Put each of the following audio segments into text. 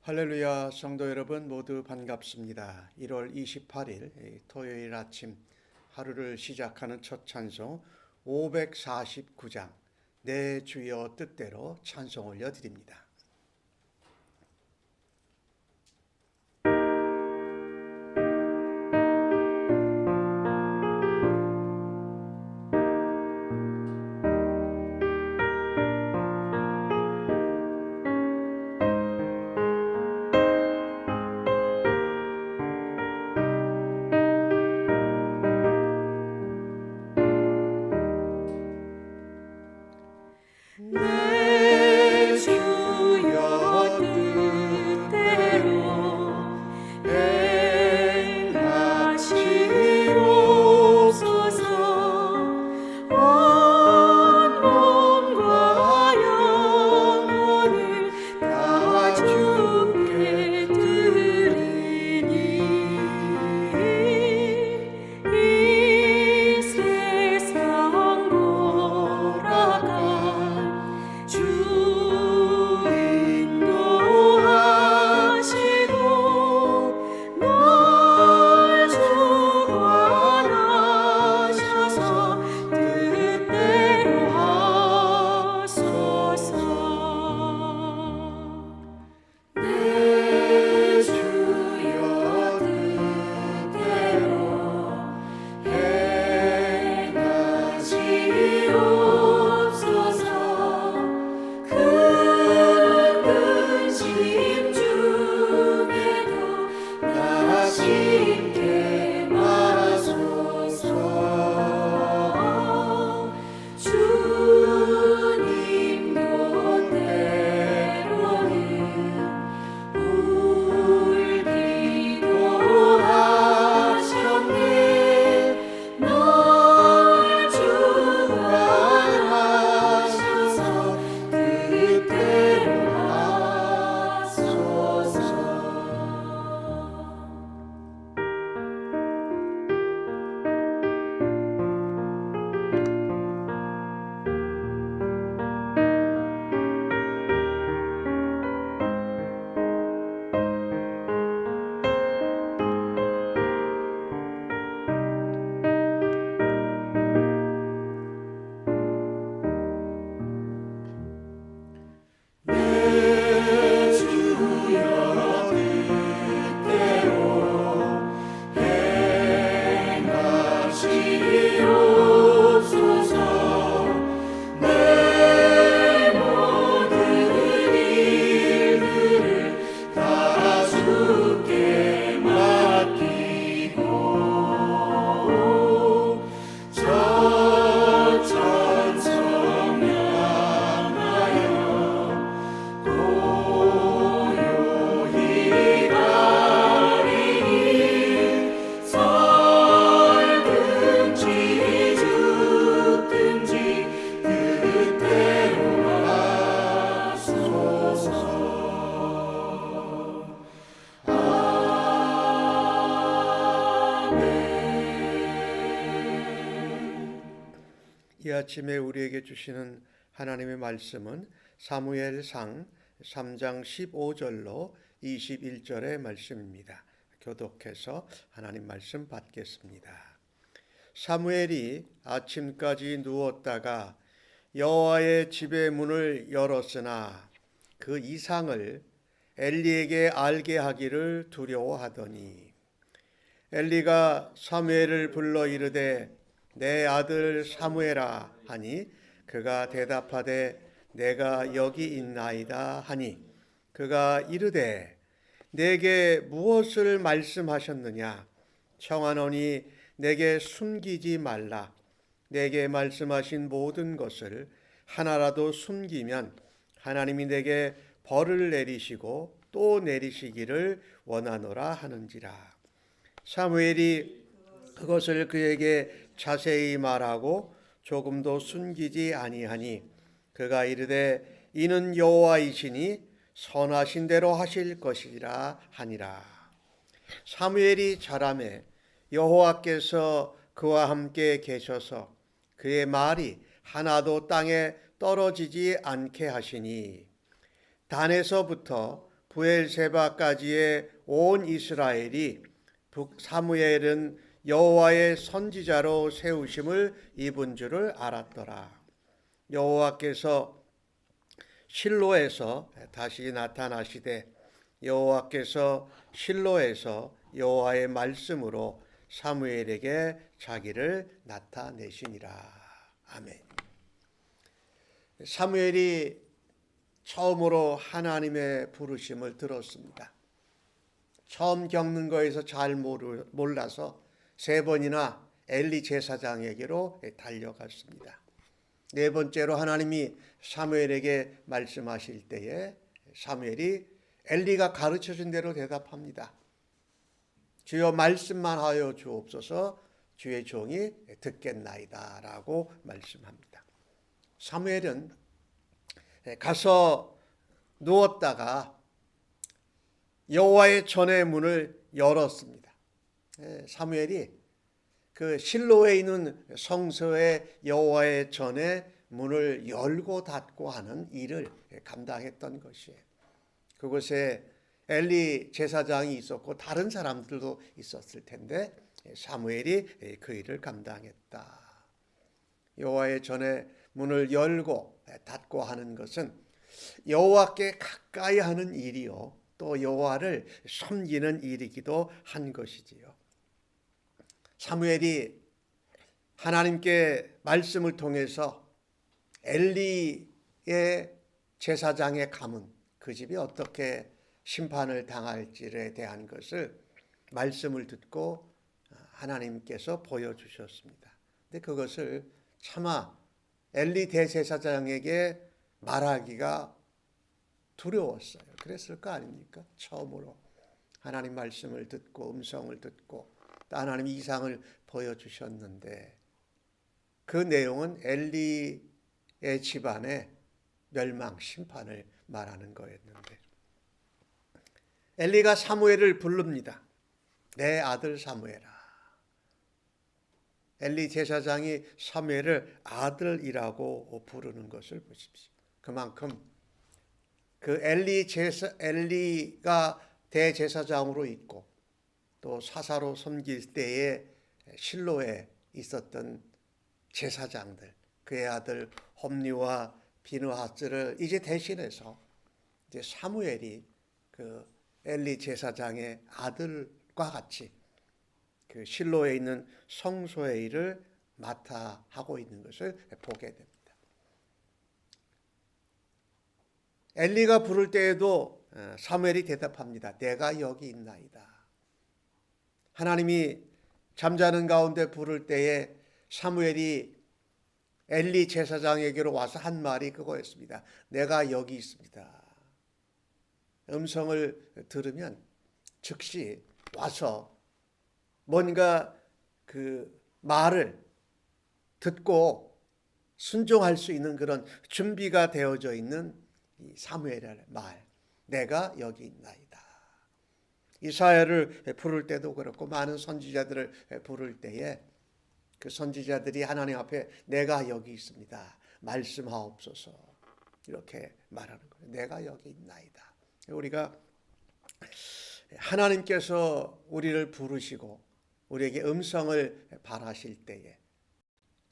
할렐루야, 성도 여러분 모두 반갑습니다. 1월 28일 토요일 아침 하루를 시작하는 첫 찬송 549장 내 주여 뜻대로 찬송 올려드립니다. 내 주여 뜻대로 행하시옵소서. 온 몸과 영혼을 다 주께 드리니 이 세상 돌아가 주 인도하시고 널 주관하셔서 뜻대로 하소서. 내 주여 뜻대로 행하시옵소서. 큰 근심 중에도 나 쉽게 마소서. 주님도 때로는 울기도 하셨네. 널 주관하셔서 뜻대로 하소서. 내 주여 뜻대로 행하시옵소서. 내 모든 일들을 다 주께 맡기고 천천성 향하여 고요히 가리니 설든지 죽든지 뜻대로 하소서. 이 아침에 우리에게 주시는 하나님의 말씀은 사무엘상 3장 15절로 21절의 말씀입니다. 교독해서 하나님 말씀 받겠습니다. 사무엘이 아침까지 누웠다가 여호와의 집의 문을 열었으나 그 이상을 엘리에게 알게 하기를 두려워하더니 엘리가 사무엘을 불러 이르되 내 아들 사무엘아 하니 그가 대답하되 내가 여기 있나이다 하니 그가 이르되 내게 무엇을 말씀하셨느냐 청하노니 내게 숨기지 말라. 내게 말씀하신 모든 것을 하나라도 숨기면 하나님이 내게 벌을 내리시고 또 내리시기를 원하노라 하는지라. 사무엘이 그것을 그에게 자세히 말하고 조금도 숨기지 아니하니 그가 이르되 이는 여호와이시니 선하신 대로 하실 것이라 하니라. 사무엘이 자라매 여호와께서 그와 함께 계셔서 그의 말이 하나도 땅에 떨어지지 않게 하시니 단에서부터 부엘세바까지의 온 이스라엘이 사무엘은 여호와의 선지자로 세우심을 입은 줄을 알았더라. 여호와께서 실로에서 다시 나타나시되 여호와께서 실로에서 여호와의 말씀으로 사무엘에게 자기를 나타내시니라. 아멘. 사무엘이 처음으로 하나님의 부르심을 들었습니다. 처음 겪는 거에서 잘 몰라서 3번이나 엘리 제사장에게로 달려갔습니다. 4번째로 하나님이 사무엘에게 말씀하실 때에 사무엘이 엘리가 가르쳐준 대로 대답합니다. 주여 말씀만 하여 주옵소서, 주의 종이 듣겠나이다 라고 말씀합니다. 사무엘은 가서 누웠다가 여호와의 전의 문을 열었습니다. 사무엘이 그 실로에 있는 성소의 여호와의 전의 문을 열고 닫고 하는 일을 감당했던 것이에요. 그곳에 엘리 제사장이 있었고 다른 사람들도 있었을 텐데 사무엘이 그 일을 감당했다. 여호와의 전의 문을 열고 닫고 하는 것은 여호와께 가까이 하는 일이요 또 여호와를 섬기는 일이기도 한 것이지요. 사무엘이 하나님께 말씀을 통해서 엘리의 제사장의 가문, 그 집이 어떻게 심판을 당할지에 대한 것을 말씀을 듣고 하나님께서 보여주셨습니다. 근데 그것을 차마 엘리 대제사장에게 말하기가 두려웠어요. 그랬을 거 아닙니까? 처음으로 하나님 말씀을 듣고 음성을 듣고 또 하나님 이상을 보여주셨는데 그 내용은 엘리의 집안의 멸망, 심판을 말하는 거였는데 엘리가 사무엘을 부릅니다. 내 아들 사무엘아. 엘리 제사장이 사무엘을 아들이라고 부르는 것을 보십시오. 그만큼 그 엘리가 대제사장으로 있고 또 사사로 섬길 때에 실로에 있었던 제사장들, 그의 아들 홈리와 비느하스를 이제 대신해서 이제 사무엘이 그 엘리 제사장의 아들과 같이 그 실로에 있는 성소의 일을 맡아 하고 있는 것을 보게 됩니다. 엘리가 부를 때에도 사무엘이 대답합니다. 내가 여기 있나이다. 하나님이 잠자는 가운데 부를 때에 사무엘이 엘리 제사장에게로 와서 한 말이 그거였습니다. 내가 여기 있습니다. 음성을 들으면 즉시 와서 뭔가 그 말을 듣고 순종할 수 있는 그런 준비가 되어져 있는 이 사무엘의 말, 내가 여기 있나이다. 이사야를 부를 때도 그렇고 많은 선지자들을 부를 때에 그 선지자들이 하나님 앞에 내가 여기 있습니다. 말씀하옵소서. 이렇게 말하는 거예요. 내가 여기 있나이다. 우리가 하나님께서 우리를 부르시고 우리에게 음성을 발하실 때에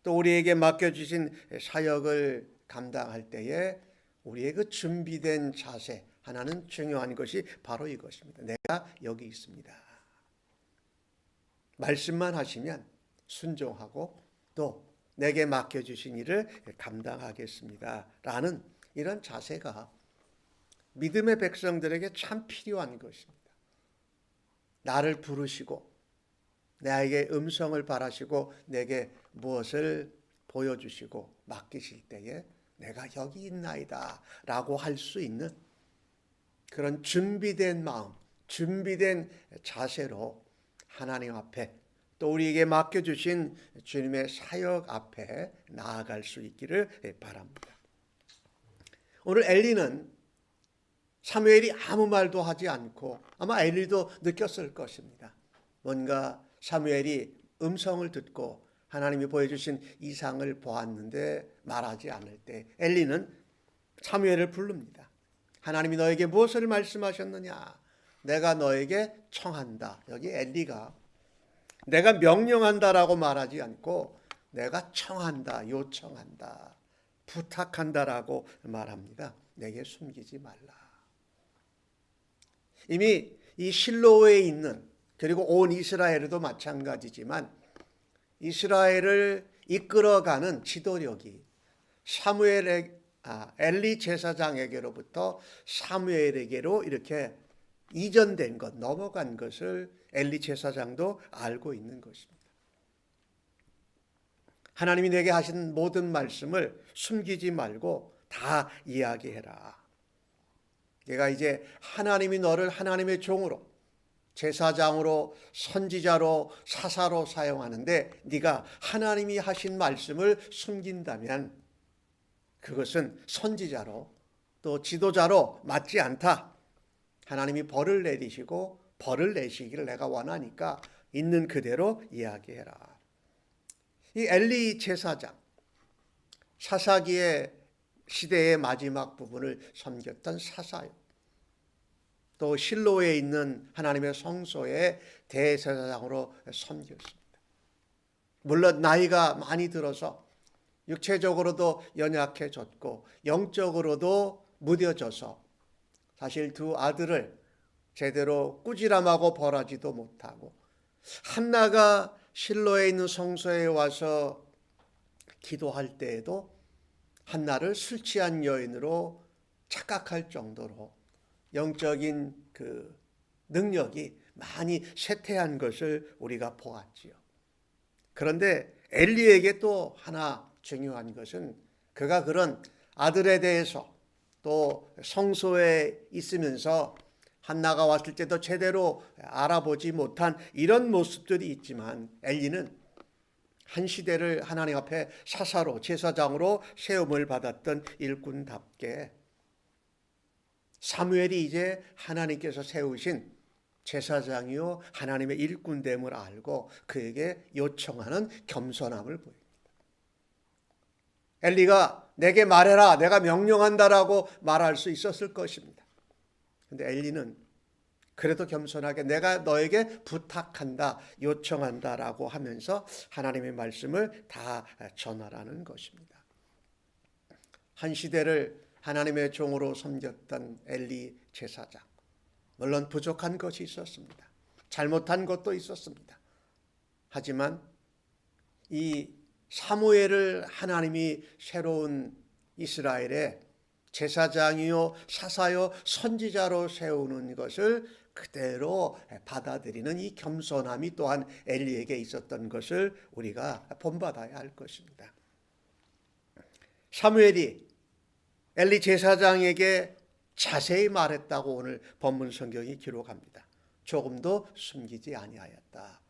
또 우리에게 맡겨주신 사역을 감당할 때에 우리의 그 준비된 자세 하나는 중요한 것이 바로 이것입니다. 내가 여기 있습니다. 말씀만 하시면 순종하고 또 내게 맡겨주신 일을 감당하겠습니다. 라는 이런 자세가 믿음의 백성들에게 참 필요한 것입니다. 나를 부르시고 나에게 음성을 바라시고 내게 무엇을 보여주시고 맡기실 때에 내가 여기 있나이다 라고 할 수 있는 그런 준비된 마음, 준비된 자세로 하나님 앞에 또 우리에게 맡겨주신 주님의 사역 앞에 나아갈 수 있기를 바랍니다. 오늘 엘리는 사무엘이 아무 말도 하지 않고 아마 엘리도 느꼈을 것입니다. 뭔가 사무엘이 음성을 듣고 하나님이 보여주신 이상을 보았는데 말하지 않을 때 엘리는 사무엘을 부릅니다. 하나님이 너에게 무엇을 말씀하셨느냐? 내가 너에게 청한다. 여기 엘리가 내가 명령한다라고 말하지 않고 내가 청한다, 요청한다, 부탁한다라고 말합니다. 내게 숨기지 말라. 이미 이 실로에 있는, 그리고 온 이스라엘에도 마찬가지지만 이스라엘을 이끌어가는 지도력이 엘리 제사장에게로부터 사무엘에게로 이렇게 이전된 것, 넘어간 것을 엘리 제사장도 알고 있는 것입니다. 하나님이 내게 하신 모든 말씀을 숨기지 말고 다 이야기해라. 내가 이제 하나님이 너를 하나님의 종으로, 제사장으로, 선지자로, 사사로 사용하는데 네가 하나님이 하신 말씀을 숨긴다면 그것은 선지자로 또 지도자로 맞지 않다. 하나님이 벌을 내리시고 벌을 내시기를 내가 원하니까 있는 그대로 이야기해라. 이 엘리 제사장, 사사기의 시대의 마지막 부분을 섬겼던 사사요. 또 실로에 있는 하나님의 성소의 대제사장으로 섬겼습니다. 물론 나이가 많이 들어서 육체적으로도 연약해졌고 영적으로도 무뎌져서 사실 두 아들을 제대로 꾸지람하고 벌하지도 못하고 한나가 실로에 있는 성소에 와서 기도할 때에도 한나를 술 취한 여인으로 착각할 정도로 영적인 그 능력이 많이 쇠퇴한 것을 우리가 보았지요. 그런데 엘리에게 또 하나 중요한 것은 그가 그런 아들에 대해서 또 성소에 있으면서 한나가 왔을 때도 제대로 알아보지 못한 이런 모습들이 있지만 엘리는 한 시대를 하나님 앞에 사사로 제사장으로 세움을 받았던 일꾼답게 사무엘이 이제 하나님께서 세우신 제사장이요 하나님의 일꾼됨을 알고 그에게 요청하는 겸손함을 보입니다. 엘리가 내게 말해라, 내가 명령한다라고 말할 수 있었을 것입니다. 그런데 엘리는 그래도 겸손하게 내가 너에게 부탁한다, 요청한다라고 하면서 하나님의 말씀을 다 전하라는 것입니다. 한 시대를 하나님의 종으로 섬겼던 엘리 제사장, 물론 부족한 것이 있었습니다. 잘못한 것도 있었습니다. 하지만 이 사무엘을 하나님이 새로운 이스라엘의 제사장이요 사사요 선지자로 세우는 것을 그대로 받아들이는 이 겸손함이 또한 엘리에게 있었던 것을 우리가 본받아야 할 것입니다. 사무엘이 엘리 제사장에게 자세히 말했다고 오늘 본문 성경이 기록합니다. 조금도 숨기지 아니하였다.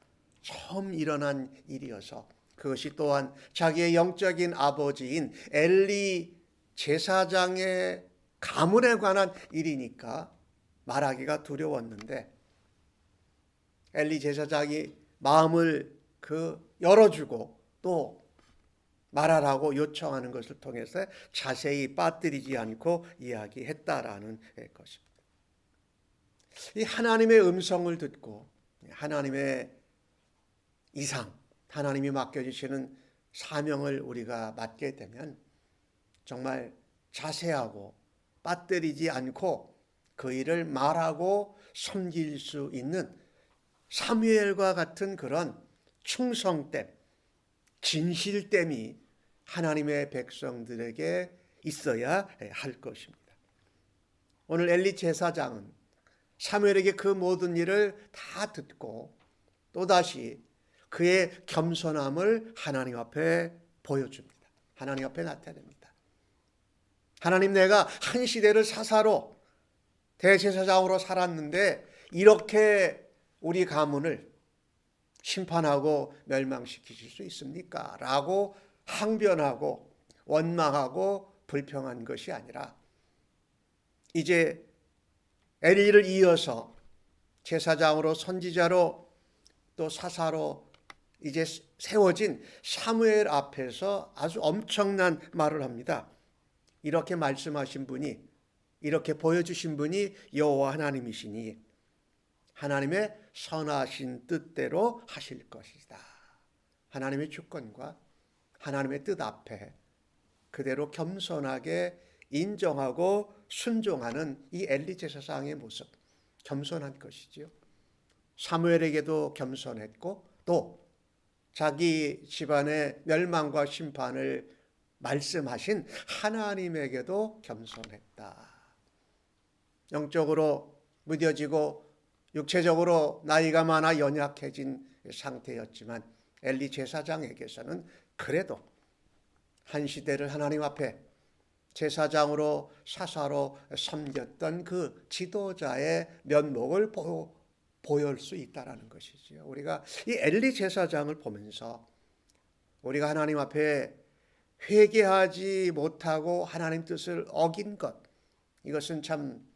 처음 일어난 일이어서 그것이 또한 자기의 영적인 아버지인 엘리 제사장의 가문에 관한 일이니까 말하기가 두려웠는데 엘리 제사장이 마음을 열어주고 또 말하라고 요청하는 것을 통해서 자세히 빠뜨리지 않고 이야기했다라는 것입니다. 이 하나님의 음성을 듣고 하나님의 이상, 하나님이 맡겨주시는 사명을 우리가 맡게 되면 정말 자세하고 빠뜨리지 않고 그 일을 말하고 섬길 수 있는 사무엘과 같은 그런 충성됨, 진실됨이 하나님의 백성들에게 있어야 할 것입니다. 오늘 엘리 제사장은 사무엘에게 그 모든 일을 다 듣고 또다시 그의 겸손함을 하나님 앞에 보여줍니다. 하나님 앞에 나타냅니다. 하나님, 내가 한 시대를 사사로 대제사장으로 살았는데 이렇게 우리 가문을 심판하고 멸망시키실 수 있습니까? 라고 항변하고 원망하고 불평한 것이 아니라 이제 엘리를 이어서 제사장으로 선지자로 또 사사로 이제 세워진 사무엘 앞에서 아주 엄청난 말을 합니다. 이렇게 말씀하신 분이 이렇게 보여주신 분이 여호와 하나님이시니 하나님의 선하신 뜻대로 하실 것이다. 하나님의 주권과 하나님의 뜻 앞에 그대로 겸손하게 인정하고 순종하는 이 엘리 제사장의 모습, 겸손한 것이지요. 사무엘에게도 겸손했고 또 자기 집안의 멸망과 심판을 말씀하신 하나님에게도 겸손했다. 영적으로 무뎌지고 육체적으로 나이가 많아 연약해진 상태였지만 엘리 제사장에게서는 그래도 한 시대를 하나님 앞에 제사장으로 사사로 섬겼던 그 지도자의 면목을 보일 수 있다는 것이지요. 우리가 이 엘리 제사장을 보면서 우리가 하나님 앞에 회개하지 못하고 하나님 뜻을 어긴 것, 이것은 참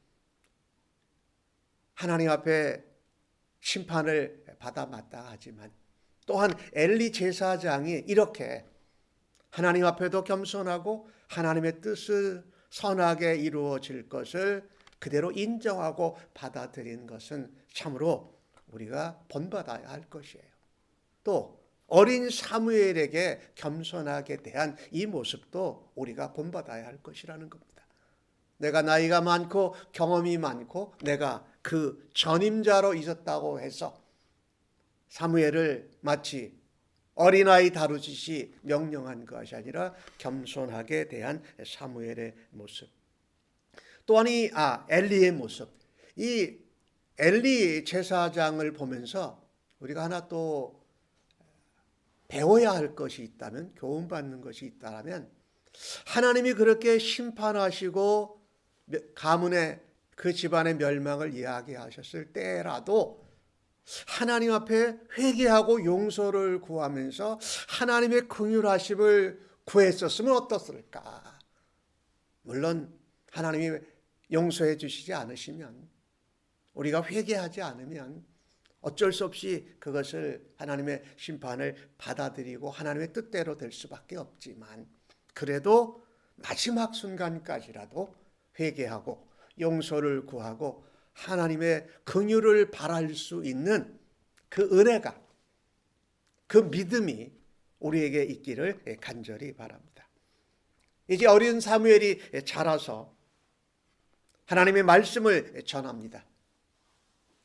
하나님 앞에 심판을 받아 마땅하지만 또한 엘리 제사장이 이렇게 하나님 앞에도 겸손하고 하나님의 뜻을 선하게 이루어질 것을 그대로 인정하고 받아들인 것은 참으로 우리가 본받아야 할 것이에요. 또 어린 사무엘에게 겸손하게 대한 이 모습도 우리가 본받아야 할 것이라는 겁니다. 내가 나이가 많고 경험이 많고 내가 그 전임자로 있었다고 해서 사무엘을 마치 어린아이 다루듯이 명령한 것이 아니라 겸손하게 대한 사무엘의 모습. 또한 엘리의 모습. 이 엘리 제사장을 보면서 우리가 하나 또 배워야 할 것이 있다면, 교훈받는 것이 있다면, 하나님이 그렇게 심판하시고 가문의 그 집안의 멸망을 이야기하셨을 때라도 하나님 앞에 회개하고 용서를 구하면서 하나님의 긍휼하심을 구했었으면 어떻을까? 물론 하나님이 용서해 주시지 않으시면, 우리가 회개하지 않으면 어쩔 수 없이 그것을 하나님의 심판을 받아들이고 하나님의 뜻대로 될 수밖에 없지만, 그래도 마지막 순간까지라도 회개하고 용서를 구하고 하나님의 긍휼을 바랄 수 있는 그 은혜가, 그 믿음이 우리에게 있기를 간절히 바랍니다. 이제 어린 사무엘이 자라서 하나님의 말씀을 전합니다.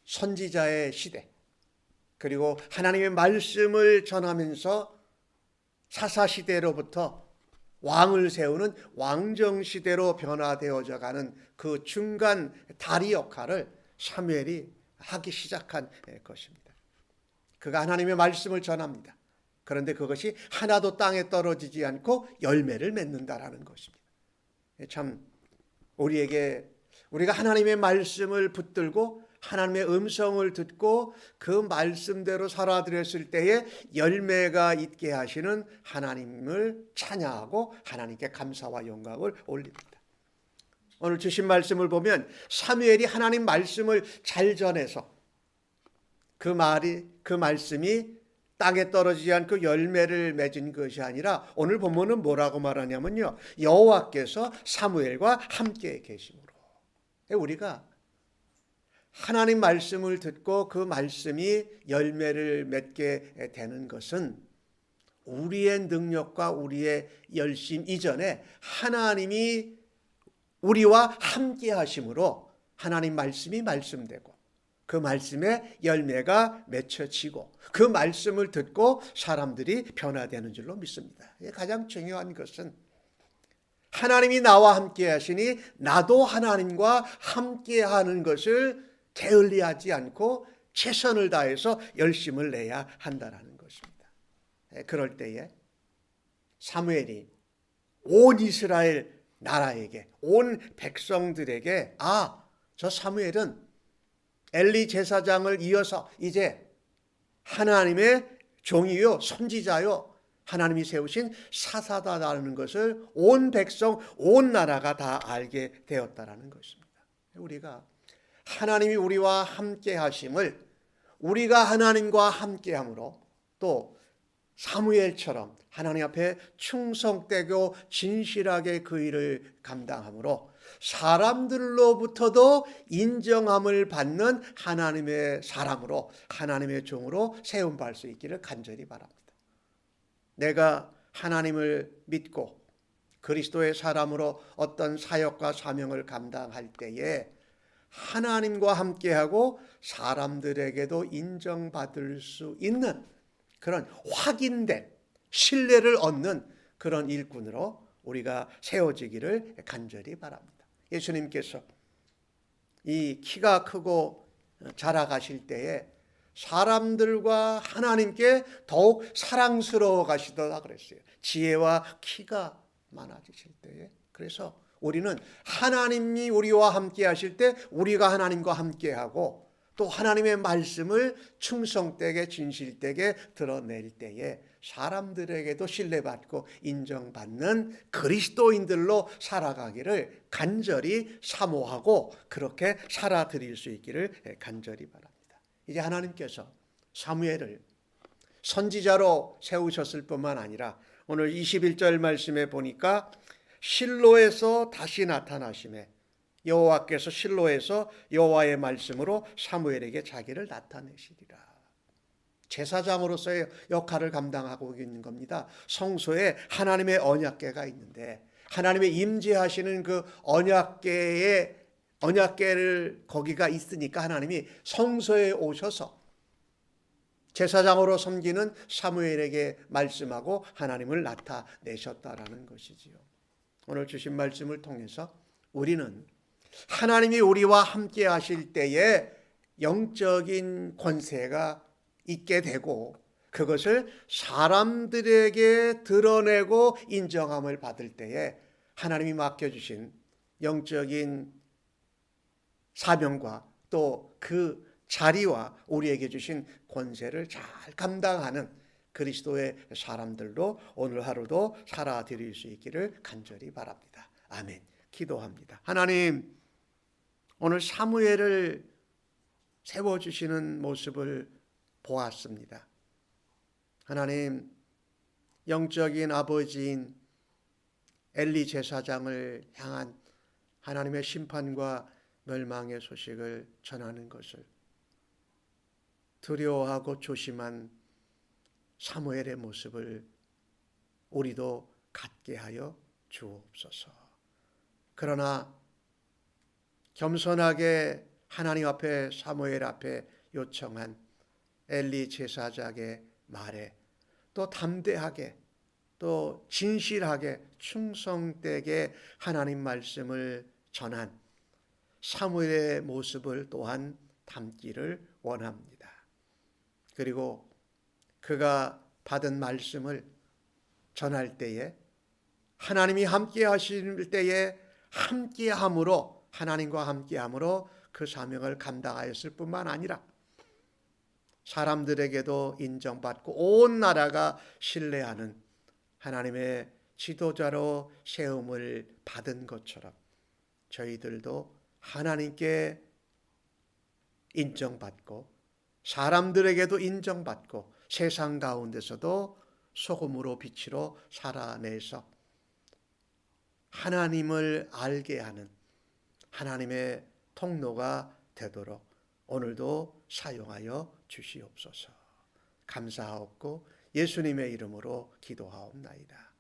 선지자의 시대, 그리고 하나님의 말씀을 전하면서 사사시대로부터 왕을 세우는 왕정시대로 변화되어져 가는 그 중간 다리 역할을 사무엘이 하기 시작한 것입니다. 그가 하나님의 말씀을 전합니다. 그런데 그것이 하나도 땅에 떨어지지 않고 열매를 맺는다라는 것입니다. 참 우리가 하나님의 말씀을 붙들고 하나님의 음성을 듣고 그 말씀대로 살아들였을 때에 열매가 있게 하시는 하나님을 찬양하고 하나님께 감사와 영광을 올립니다. 오늘 주신 말씀을 보면 사무엘이 하나님 말씀을 잘 전해서 그 말씀이 땅에 떨어지지 않고 열매를 맺은 것이 아니라 오늘 본문은 뭐라고 말하냐면요, 여호와께서 사무엘과 함께 계심으로. 우리가 하나님 말씀을 듣고 그 말씀이 열매를 맺게 되는 것은 우리의 능력과 우리의 열심 이전에 하나님이 우리와 함께 하심으로 하나님 말씀이 말씀되고 그 말씀에 열매가 맺혀지고 그 말씀을 듣고 사람들이 변화되는 줄로 믿습니다. 가장 중요한 것은 하나님이 나와 함께 하시니 나도 하나님과 함께 하는 것을 게을리하지 않고 최선을 다해서 열심을 내야 한다는 것입니다. 그럴 때에 사무엘이 온 이스라엘 나라에게, 온 백성들에게 저 사무엘은 엘리 제사장을 이어서 이제 하나님의 종이요 선지자요 하나님이 세우신 사사다라는 것을 온 백성, 온 나라가 다 알게 되었다라는 것입니다. 우리가 하나님이 우리와 함께 하심을, 우리가 하나님과 함께 함으로 또 사무엘처럼 하나님 앞에 충성되고 진실하게 그 일을 감당함으로 사람들로부터도 인정함을 받는 하나님의 사람으로, 하나님의 종으로 세움받을 수 있기를 간절히 바랍니다. 내가 하나님을 믿고 그리스도의 사람으로 어떤 사역과 사명을 감당할 때에 하나님과 함께하고 사람들에게도 인정받을 수 있는 그런 확인된 신뢰를 얻는 그런 일꾼으로 우리가 세워지기를 간절히 바랍니다. 예수님께서 이 키가 크고 자라가실 때에 사람들과 하나님께 더욱 사랑스러워 가시더라 그랬어요. 지혜와 키가 많아지실 때에. 그래서 우리는 하나님이 우리와 함께 하실 때 우리가 하나님과 함께 하고 또 하나님의 말씀을 충성되게 진실되게 드러낼 때에 사람들에게도 신뢰받고 인정받는 그리스도인들로 살아가기를 간절히 사모하고 그렇게 살아드릴 수 있기를 간절히 바랍니다. 이제 하나님께서 사무엘을 선지자로 세우셨을 뿐만 아니라 오늘 21절 말씀에 보니까 실로에서 다시 나타나심에 여호와께서 실로에서 여호와의 말씀으로 사무엘에게 자기를 나타내시리라. 제사장으로서의 역할을 감당하고 있는 겁니다. 성소에 하나님의 언약궤가 있는데 하나님의 임재하시는 그 언약궤를 거기가 있으니까 하나님이 성소에 오셔서 제사장으로 섬기는 사무엘에게 말씀하고 하나님을 나타내셨다라는 것이지요. 오늘 주신 말씀을 통해서 우리는 하나님이 우리와 함께 하실 때에 영적인 권세가 있게 되고 그것을 사람들에게 드러내고 인정함을 받을 때에 하나님이 맡겨주신 영적인 사명과 또 그 자리와 우리에게 주신 권세를 잘 감당하는 그리스도의 사람들로 오늘 하루도 살아드릴 수 있기를 간절히 바랍니다. 아멘. 기도합니다. 하나님, 오늘 사무엘을 세워주시는 모습을 보았습니다. 하나님, 영적인 아버지인 엘리 제사장을 향한 하나님의 심판과 멸망의 소식을 전하는 것을 두려워하고 조심한 사무엘의 모습을 우리도 갖게 하여 주옵소서. 그러나 겸손하게 하나님 앞에 사무엘 앞에 요청한 엘리 제사장의 말에 또 담대하게 또 진실하게 충성되게 하나님 말씀을 전한 사무엘의 모습을 또한 담기를 원합니다. 그리고 그가 받은 말씀을 전할 때에 하나님이 함께 하실 때에 함께함으로 하나님과 함께함으로 그 사명을 감당하였을 뿐만 아니라 사람들에게도 인정받고 온 나라가 신뢰하는 하나님의 지도자로 세움을 받은 것처럼 저희들도 하나님께 인정받고 사람들에게도 인정받고 세상 가운데서도 소금으로 빛으로 살아내서 하나님을 알게 하는 하나님의 통로가 되도록 오늘도 사용하여 주시옵소서. 감사하옵고 예수님의 이름으로 기도하옵나이다.